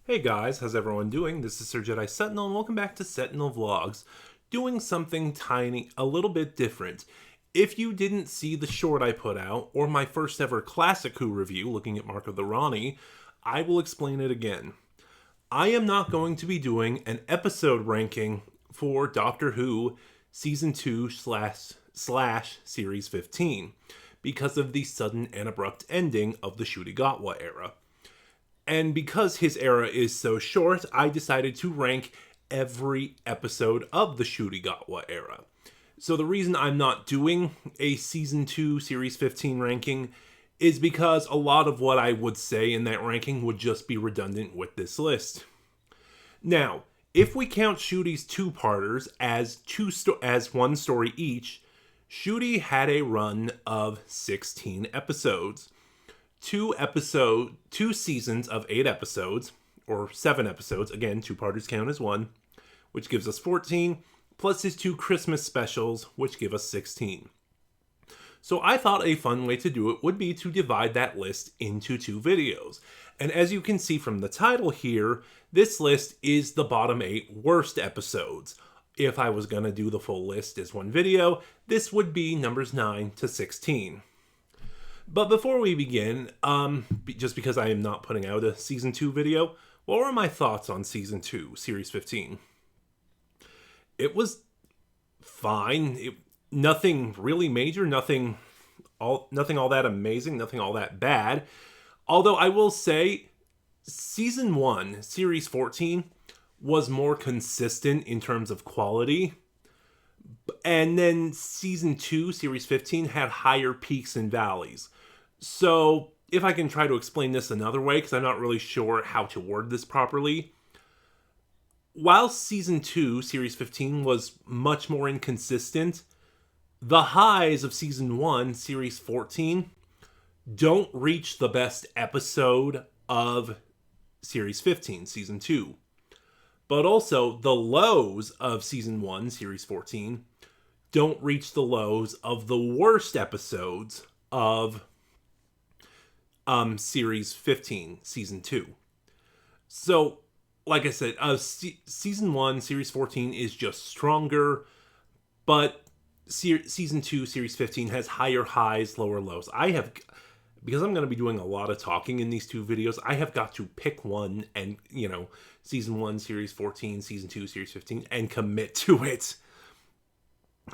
Hey guys, how's everyone doing? This is Sir Jedi Sentinel, and welcome back to Sentinel Vlogs. Doing something tiny, a little bit different. If you didn't see the short I put out, or my first ever Classic Who review looking at Mark of the Rani, I will explain it again. I am not going to be doing an episode ranking for Doctor Who Season 2 slash Series 15 because of the sudden and abrupt ending of the Ncuti Gatwa era. And because his era is so short, I decided to rank every episode of the Ncuti Gatwa era. So the reason I'm not doing a Season 2 Series 15 ranking is because a lot of what I would say in that ranking would just be redundant with this list. Now, if we count Ncuti's two-parters as one story each, Ncuti had a run of 16 episodes. Two seasons of 8 episodes, or 7 episodes, again, two-parters count as one, which gives us 14, plus his 2 Christmas specials, which give us 16. So I thought a fun way to do it would be to divide that list into 2 videos. And as you can see from the title here, this list is the bottom 8 worst episodes. If I was going to do the full list as one video, this would be numbers 9 to 16. But before we begin, just because I am not putting out a Season 2 video, what were my thoughts on Season 2, Series 15? It was fine. Nothing really major, nothing all that amazing, nothing all that bad. Although I will say, Season 1, Series 14, was more consistent in terms of quality. And then Season 2, Series 15, had higher peaks and valleys. So, if I can try to explain this another way, because I'm not really sure how to word this properly. While Season 2, Series 15, was much more inconsistent, the highs of Season 1, Series 14, don't reach the best episode of Series 15, Season 2. But also, the lows of Season 1, Series 14, don't reach the lows of the worst episodes of Series 15, Season 2. So, like I said, Season 1, Series 14 is just stronger, but Season 2, Series 15 has higher highs, lower lows. Because I'm going to be doing a lot of talking in these 2 videos, I have got to pick one and, Season 1, Series 14, Season 2, Series 15, and commit to it.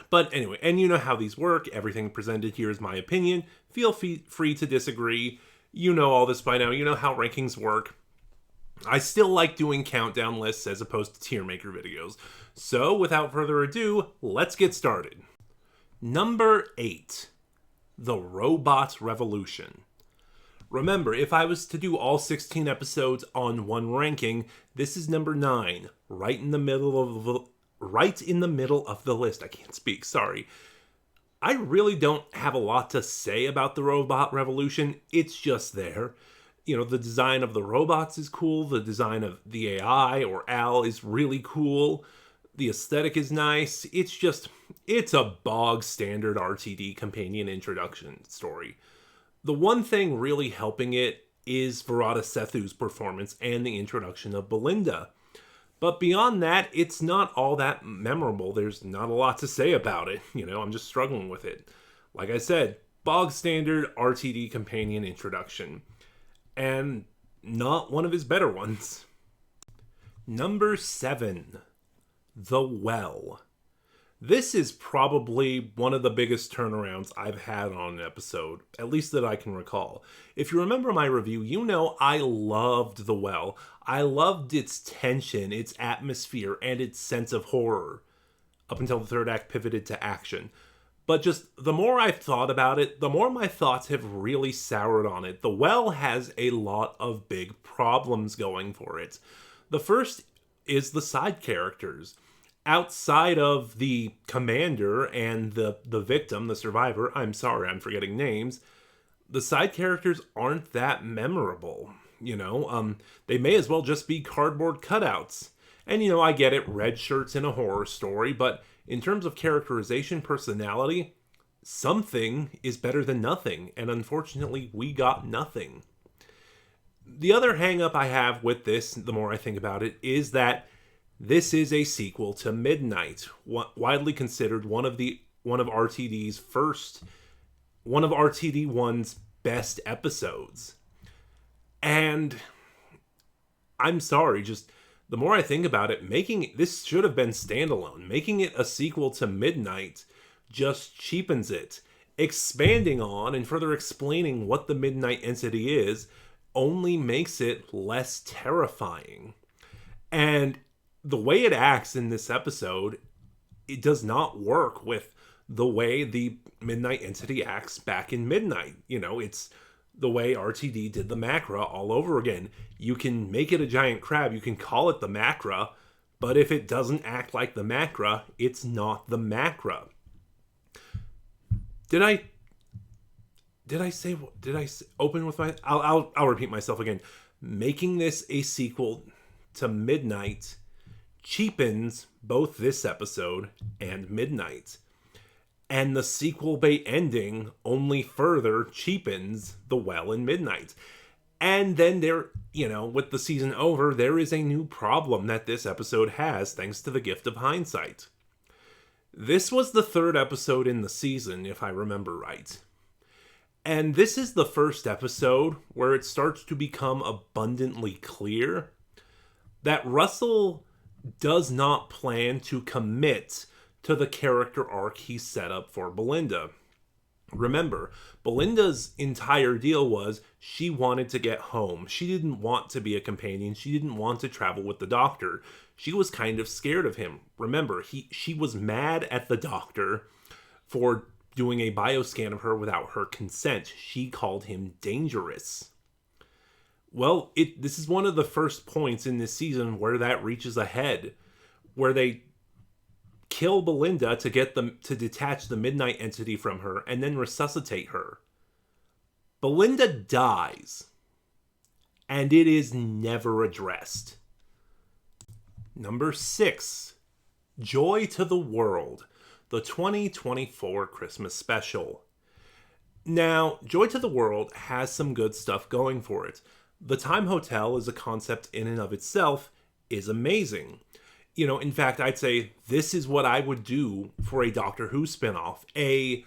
But anyway, and you know how these work. Everything presented here is my opinion. Feel free to disagree. You know all this by now. You know how rankings work. I still like doing countdown lists as opposed to tier maker videos. So, without further ado, let's get started. Number 8. The Robot Revolution. Remember, if I was to do all 16 episodes on one ranking, this is number 9, right in the middle of the list. I can't speak, sorry. I really don't have a lot to say about the Robot Revolution. It's just there. The design of the robots is cool. The design of the AI, or Al, is really cool. The aesthetic is nice. It's a bog standard RTD companion introduction story. The one thing really helping it is Verada Sethu's performance and the introduction of Belinda. But beyond that, it's not all that memorable. There's not a lot to say about it. I'm just struggling with it. Like I said, bog standard RTD companion introduction. And not one of his better ones. Number 7. The Well. This is probably one of the biggest turnarounds I've had on an episode, at least that I can recall. If you remember my review, you know I loved The Well. I loved its tension, its atmosphere, and its sense of horror, up until the 3rd act pivoted to action. But just the more I've thought about it, the more my thoughts have really soured on it. The Well has a lot of big problems going for it. The first is the side characters. Outside of the commander and the victim, the survivor, I'm sorry, I'm forgetting names, the side characters aren't that memorable. They may as well just be cardboard cutouts. And, I get it, red shirts in a horror story, but in terms of characterization, personality, something is better than nothing. And unfortunately, we got nothing. The other hang up I have with this, the more I think about it, is that this is a sequel to Midnight, widely considered one of RTD1's best episodes. And I'm sorry, just the more I think about it, this should have been standalone. Making it a sequel to Midnight just cheapens it. Expanding on and further explaining what the Midnight Entity is only makes it less terrifying. And the way it acts in this episode, it does not work with the way the Midnight Entity acts back in Midnight. It's the way RTD did the Macra all over again. You can make it a giant crab, you can call it the Macra, but if it doesn't act like the Macra, it's not the Macra. Did I open with my... I'll repeat myself again. Making this a sequel to Midnight cheapens both this episode and Midnight. And the sequel bait ending only further cheapens The Well in Midnight. And then with the season over, there is a new problem that this episode has, thanks to the gift of hindsight. This was the third episode in the season, if I remember right. And this is the first episode where it starts to become abundantly clear that Russell does not plan to commit to the character arc he set up for Belinda. Remember, Belinda's entire deal was she wanted to get home. She didn't want to be a companion. She didn't want to travel with the Doctor. She was kind of scared of him. Remember, she was mad at the Doctor for doing a bioscan of her without her consent. She called him dangerous. Well, this is one of the first points in this season where that reaches a head, where they kill Belinda to get them to detach the Midnight Entity from her and then resuscitate her. Belinda dies, and it is never addressed. Number 6, Joy to the World, the 2024 Christmas special. Now, Joy to the World has some good stuff going for it. The Time Hotel as a concept in and of itself is amazing. In fact, I'd say this is what I would do for a Doctor Who spinoff. A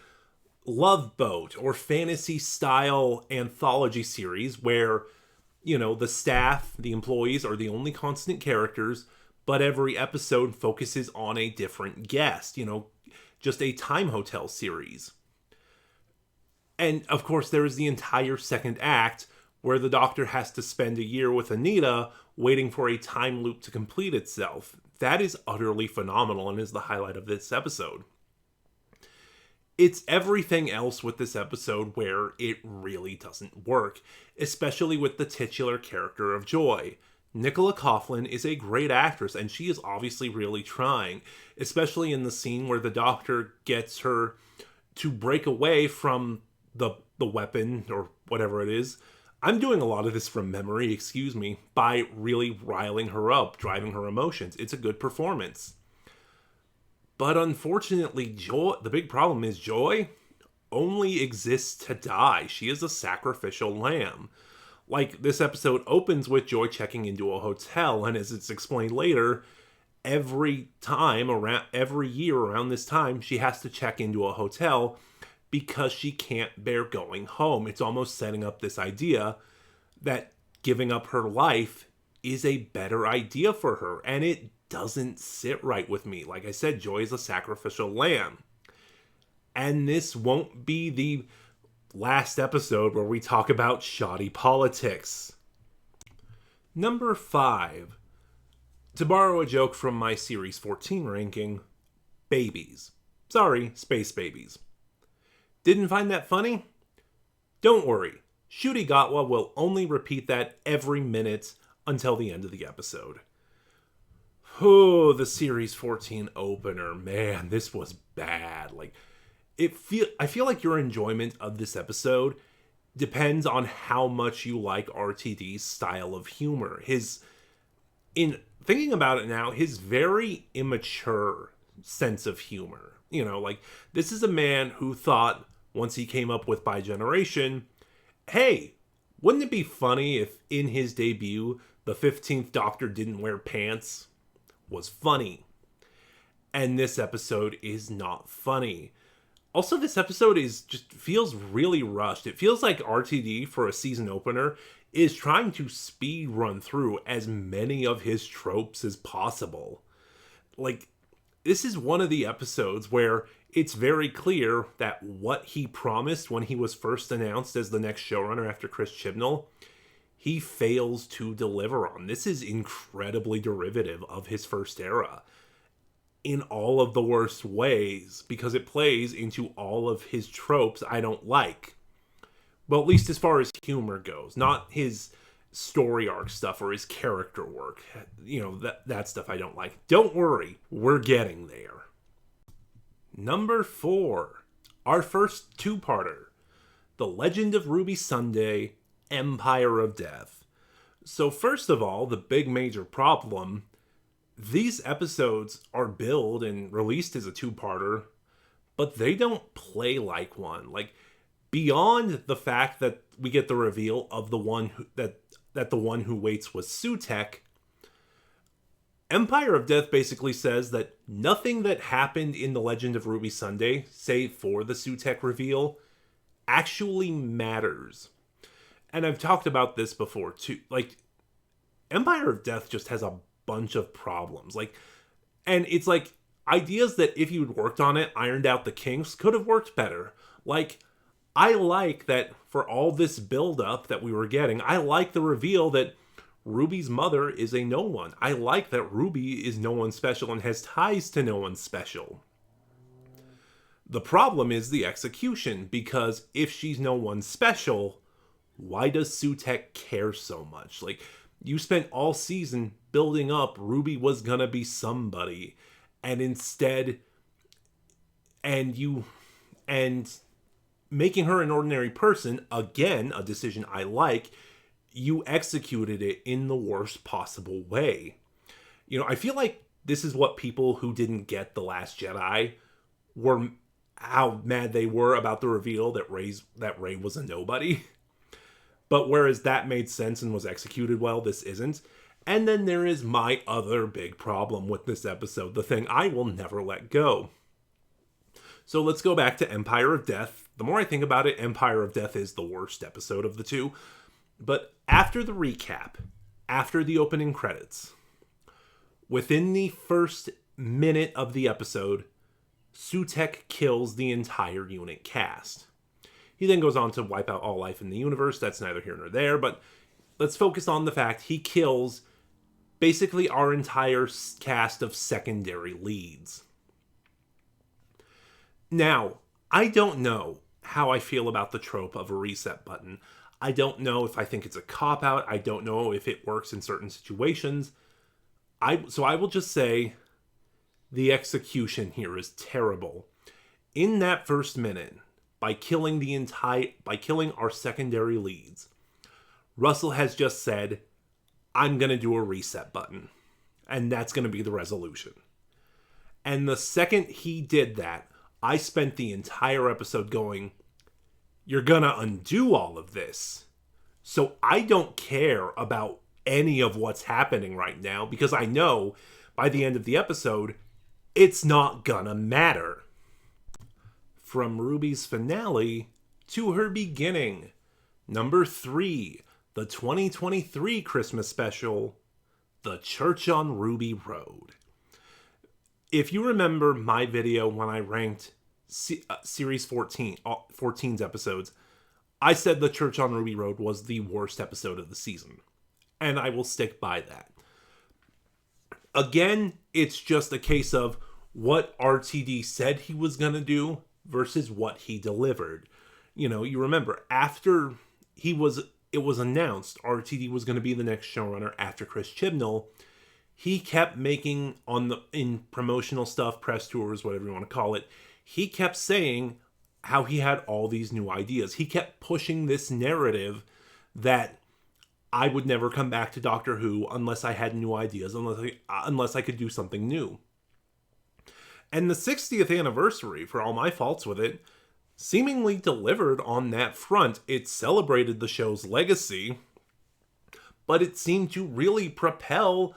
Love Boat or fantasy style anthology series where, the staff, the employees are the only constant characters, but every episode focuses on a different guest, just a Time Hotel series. And of course, there is the entire second act where the Doctor has to spend a year with Anita waiting for a time loop to complete itself. That is utterly phenomenal and is the highlight of this episode. It's everything else with this episode where it really doesn't work, especially with the titular character of Joy. Nicola Coughlan is a great actress, and she is obviously really trying, especially in the scene where the Doctor gets her to break away from the weapon, or whatever it is. I'm doing a lot of this from memory, excuse me, by really riling her up, driving her emotions. It's a good performance. But unfortunately, the big problem is Joy only exists to die. She is a sacrificial lamb. Like, this episode opens with Joy checking into a hotel, and as it's explained later, every year around this time, she has to check into a hotel because she can't bear going home. It's almost setting up this idea that giving up her life is a better idea for her, and it doesn't sit right with me. Like I said, Joy is a sacrificial lamb. And this won't be the last episode where we talk about shoddy politics. Number 5. To borrow a joke from my Series 14 ranking, babies. Sorry, space babies. Didn't find that funny? Don't worry. Ncuti Gatwa will only repeat that every minute until the end of the episode. Oh, the Series 14 opener. Man, this was bad. I feel like your enjoyment of this episode depends on how much you like RTD's style of humor. In thinking about it now, his very immature sense of humor. This is a man who thought, once he came up with Bi-Generation, hey, Wouldn't it be funny if in his debut, the 15th Doctor didn't wear pants? Was funny. And this episode is not funny. Also, this episode feels really rushed. It feels like RTD, for a season opener, is trying to speed run through as many of his tropes as possible. Like, this is one of the episodes where it's very clear that what he promised when he was first announced as the next showrunner after Chris Chibnall, he fails to deliver on. This is incredibly derivative of his first era in all of the worst ways, because it plays into all of his tropes I don't like. Well, at least as far as humor goes, not his story arc stuff or his character work. You know, that stuff I don't like. Don't worry, we're getting there. Number 4, our first two-parter, The Legend of Ruby Sunday, Empire of Death. So first of all, the big major problem, these episodes are billed and released as a two-parter, but they don't play like one. Like, beyond the fact that we get the reveal of the one that the one who waits was Sutek, Empire of Death basically says that nothing that happened in The Legend of Ruby Sunday, save for the Sutek reveal, actually matters. And I've talked about this before too. Like, Empire of Death just has a bunch of problems. Like, and it's like ideas that if you'd worked on it, ironed out the kinks, could have worked better. Like, I like that for all this build-up that we were getting, I like the reveal that Ruby's mother is a no one. I like that Ruby is no one special and has ties to no one special. The problem is the execution, because if she's no one special, why does Sutek care so much? Like, you spent all season building up Ruby was gonna be somebody, and instead, and making her an ordinary person, again, a decision I like, you executed it in the worst possible way. You know, I feel like this is what people who didn't get The Last Jedi were, how mad they were about the reveal that Rey was a nobody. But whereas that made sense and was executed well, this isn't. And then there is my other big problem with this episode, the thing I will never let go. So let's go back to Empire of Death. The more I think about it, Empire of Death is the worst episode of the two. But after the recap, after the opening credits, within the first minute of the episode, Sutek kills the entire unit cast. He then goes on to wipe out all life in the universe. That's neither here nor there, but let's focus on the fact he kills basically our entire cast of secondary leads. Now, I don't know how I feel about the trope of a reset button. I don't know if I think it's a cop-out. I don't know if it works in certain situations. So I will just say the execution here is terrible. In that first minute, by killing our secondary leads, Russell has just said, I'm going to do a reset button. And that's going to be the resolution. And the second he did that, I spent the entire episode going, you're gonna undo all of this. So I don't care about any of what's happening right now, because I know by the end of the episode, it's not gonna matter. From Ruby's finale to her beginning. Number 3, the 2023 Christmas special, The Church on Ruby Road. If you remember my video when I ranked Series 14's episodes, I said The Church on Ruby Road was the worst episode of the season. And I will stick by that. Again, it's just a case of what RTD said he was going to do versus what he delivered. You know, you remember, after it was announced RTD was going to be the next showrunner after Chris Chibnall, he kept making, in promotional stuff, press tours, whatever you want to call it, he kept saying how he had all these new ideas. He kept pushing this narrative that I would never come back to Doctor Who unless I had new ideas, unless I could do something new. And the 60th anniversary, for all my faults with it, seemingly delivered on that front. It celebrated the show's legacy, but it seemed to really propel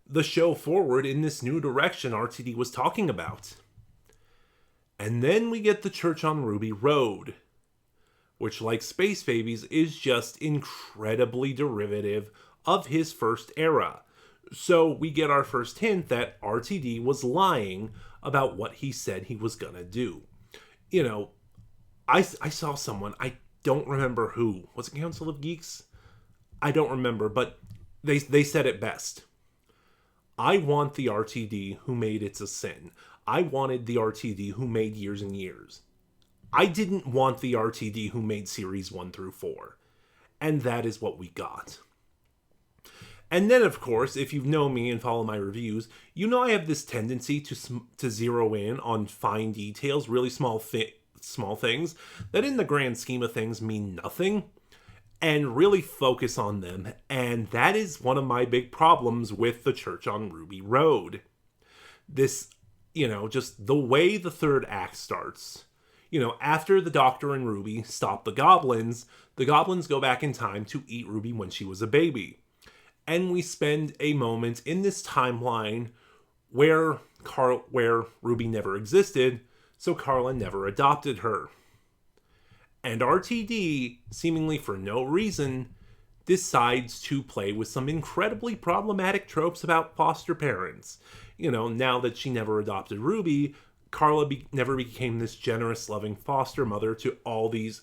the show forward in this new direction RTD was talking about. And then we get the Church on Ruby Road, which, like Space Babies, is just incredibly derivative of his first era. So we get our first hint that RTD was lying about what he said he was gonna do. You know, I saw someone, I don't remember who. Was it Council of Geeks? I don't remember, but they said it best. I want the RTD who made It's a Sin. I wanted the RTD who made Years and Years. I didn't want the RTD who made Series 1 through 4. And that is what we got. And then, of course, if you know me and follow my reviews, you know I have this tendency to zero in on fine details, really small things that in the grand scheme of things mean nothing, and really focus on them. And that is one of my big problems with the Church on Ruby Road. This, just the way the third act starts. After the Doctor and Ruby stop the goblins go back in time to eat Ruby when she was a baby. And we spend a moment in this timeline where Ruby never existed, so Carla never adopted her. And RTD, seemingly for no reason, decides to play with some incredibly problematic tropes about foster parents. Now that she never adopted Ruby, Carla never became this generous, loving foster mother to all these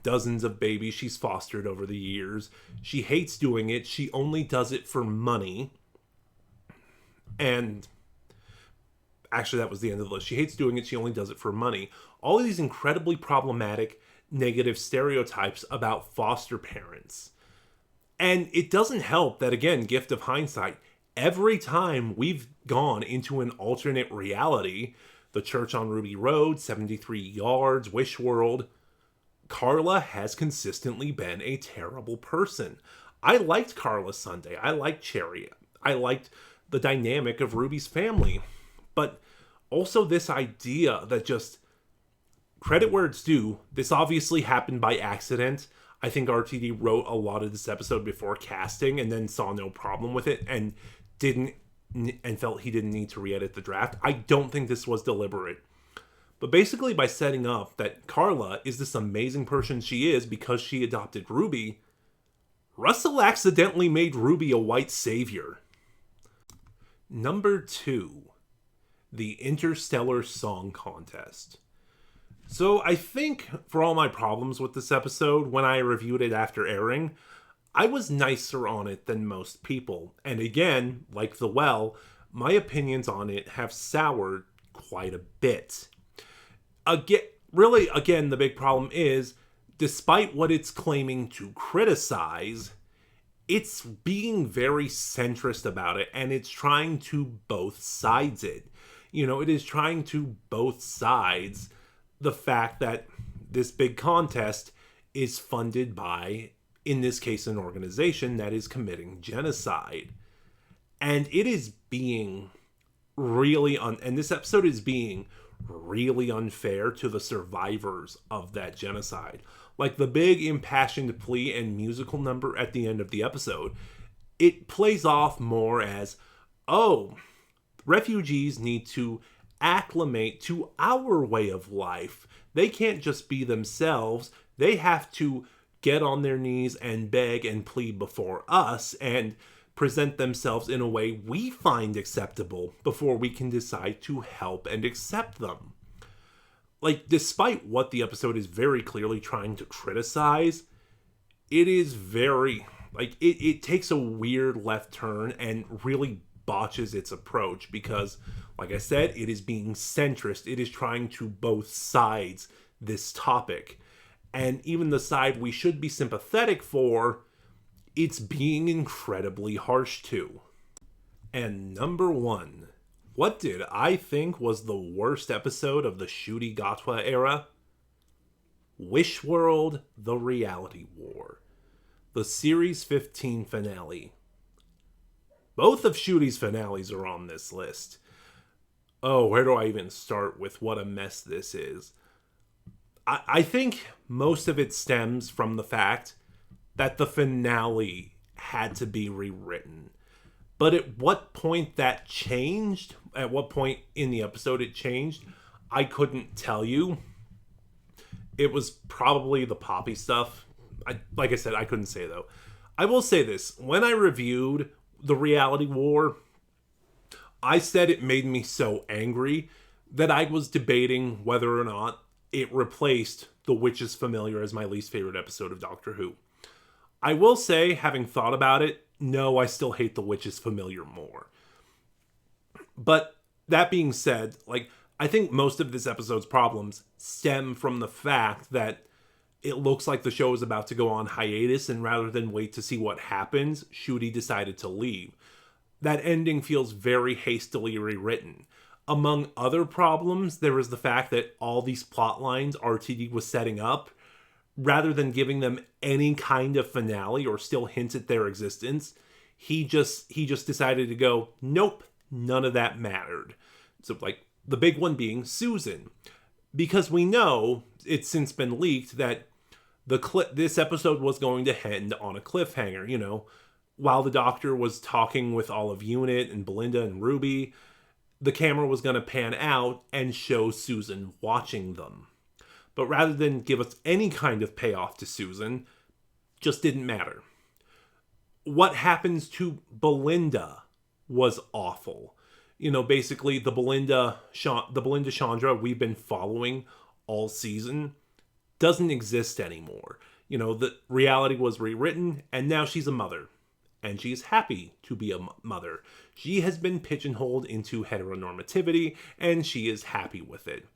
dozens of babies she's fostered over the years. She hates doing it. She only does it for money. And actually, that was the end of the list. She hates doing it. She only does it for money. All of these incredibly problematic, negative stereotypes about foster parents. And it doesn't help that, again, gift of hindsight, every time we've gone into an alternate reality, the Church on Ruby Road, 73 Yards, Wish World, Carla has consistently been a terrible person. I liked Carla Sunday. I liked Cherry. I liked the dynamic of Ruby's family. But also this idea that just, credit where it's due, this obviously happened by accident. I think RTD wrote a lot of this episode before casting and then saw no problem with it and felt he didn't need to re-edit the draft. I don't think this was deliberate. But basically by setting up that Carla is this amazing person she is because she adopted Ruby, Russell accidentally made Ruby a white savior. Number 2, the Interstellar Song Contest. So I think for all my problems with this episode, when I reviewed it after airing, I was nicer on it than most people. And again, like The Well, my opinions on it have soured quite a bit. Again, the big problem is, despite what it's claiming to criticize, it's being very centrist about it, and it's trying to both sides it. It is trying to both sides the fact that this big contest is funded by, in this case, an organization that is committing genocide. And it is being really, and this episode is being really unfair to the survivors of that genocide. Like the big impassioned plea and musical number at the end of the episode, it plays off more as, refugees need to acclimate to our way of life. They can't just be themselves. They have to get on their knees and beg and plead before us and present themselves in a way we find acceptable before we can decide to help and accept them. Like, despite what the episode is very clearly trying to criticize, it is very, it takes a weird left turn and really botches its approach because, like I said, it is being centrist. It is trying to both sides this topic. And even the side we should be sympathetic for, it's being incredibly harsh too. And number 1, what did I think was the worst episode of the Ncuti Gatwa era? Wish World: The Reality War, the Series 15 finale. Both of Ncuti's finales are on this list. Oh, where do I even start with what a mess this is? I think most of it stems from the fact that the finale had to be rewritten. But at what point that changed, at what point in the episode it changed, I couldn't tell you. It was probably the Poppy stuff. Like I said, I couldn't say though. I will say this. When I reviewed The Reality War, I said it made me so angry that I was debating whether or not it replaced The Witch's Familiar as my least favorite episode of Doctor Who. I will say, having thought about it, no, I still hate The Witch's Familiar more. But that being said, like, I think most of this episode's problems stem from the fact that it looks like the show is about to go on hiatus, and rather than wait to see what happens, Ncuti decided to leave. That ending feels very hastily rewritten. Among other problems, there is the fact that all these plot lines RTD was setting up, rather than giving them any kind of finale or still hint at their existence, he just decided to go, nope, none of that mattered. So, like, the big one being Susan. Because we know, it's since been leaked, that this episode was going to end on a cliffhanger, you know. While the Doctor was talking with all of UNIT and Belinda and Ruby, the camera was going to pan out and show Susan watching them. But rather than give us any kind of payoff to Susan, just didn't matter. What happens to Belinda was awful. You know, basically the Belinda Chandra we've been following all season doesn't exist anymore. You know, the reality was rewritten, and now she's a mother. And she's happy to be a mother. She has been pigeonholed into heteronormativity, and she is happy with it.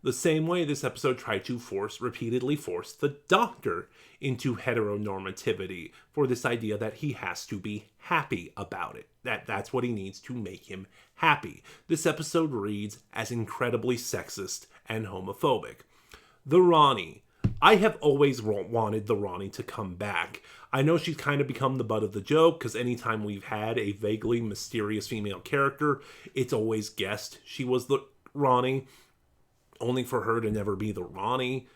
The same way this episode tried to repeatedly force the Doctor into heteronormativity for this idea that he has to be happy about it. That's what he needs to make him happy. This episode reads as incredibly sexist and homophobic. The Ronnie. I have always wanted the Ronnie to come back. I know she's kind of become the butt of the joke, because anytime we've had a vaguely mysterious female character, it's always guessed she was the Ronnie, only for her to never be the Ronnie.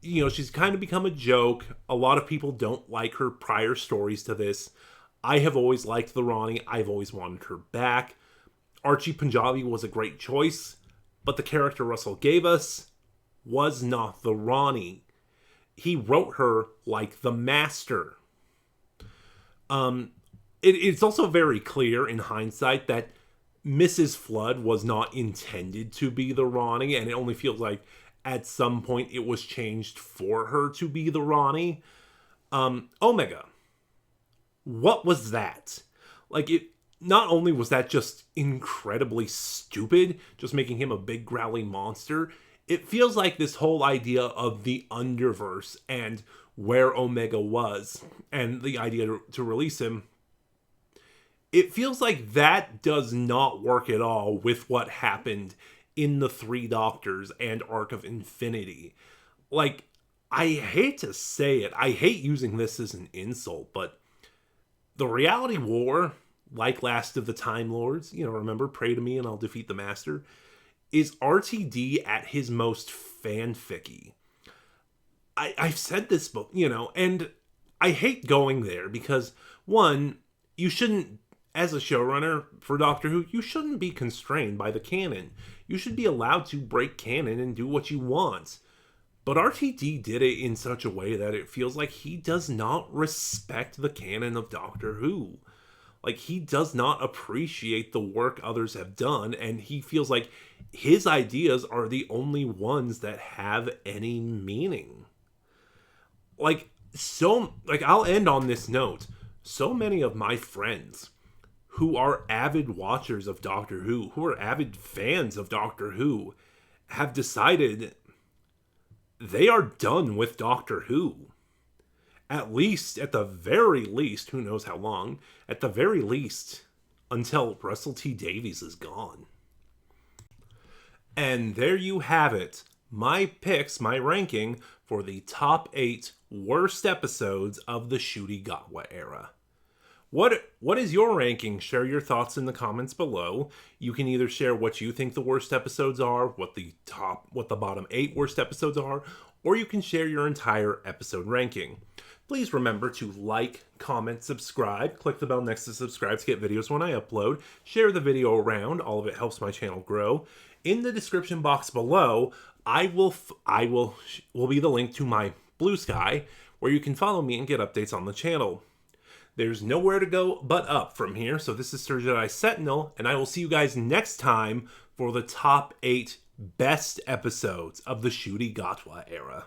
You know, she's kind of become a joke. A lot of people don't like her prior stories to this. I have always liked the Ronnie. I've always wanted her back. Archie Punjabi was a great choice, but the character Russell gave us was not the Ronnie. He wrote her like the Master. It's also very clear in hindsight that Mrs. Flood was not intended to be the Ronnie, and it only feels like at some point it was changed for her to be the Ronnie. Omega. What was that? Like, it not only was that just incredibly stupid, just making him a big growly monster, it feels like this whole idea of the Underverse and where Omega was, and the idea to release him, it feels like that does not work at all with what happened in the Three Doctors and Arc of Infinity. Like, I hate to say it, I hate using this as an insult, but the Reality War, like Last of the Time Lords, you know, remember, pray to me and I'll defeat the Master, is RTD at his most fanficky. I've said this book, you know, and I hate going there because, one, you shouldn't, as a showrunner for Doctor Who, you shouldn't be constrained by the canon. You should be allowed to break canon and do what you want. But RTD did it in such a way that it feels like he does not respect the canon of Doctor Who. Like, he does not appreciate the work others have done, and he feels like his ideas are the only ones that have any meaning. I'll end on this note. So many of my friends who are avid watchers of Doctor Who, who are avid fans of Doctor Who, have decided they are done with Doctor Who. At the very least, who knows how long, at the very least, until Russell T Davies is gone. And there you have it. My picks, my ranking for the top 8 worst episodes of the Ncuti Gatwa era. What is your ranking? Share your thoughts in the comments below. You can either share what you think the worst episodes are, what the bottom 8 worst episodes are, or you can share your entire episode ranking. Please remember to like, comment, subscribe, click the bell next to subscribe to get videos when I upload, share the video around, all of it helps my channel grow. In the description box below, will be the link to my bluesky, where you can follow me and get updates on the channel. There's nowhere to go but up from here, so this is Sir Jedi Sentinel, and I will see you guys next time for the top 8 best episodes of the Ncuti Gatwa era.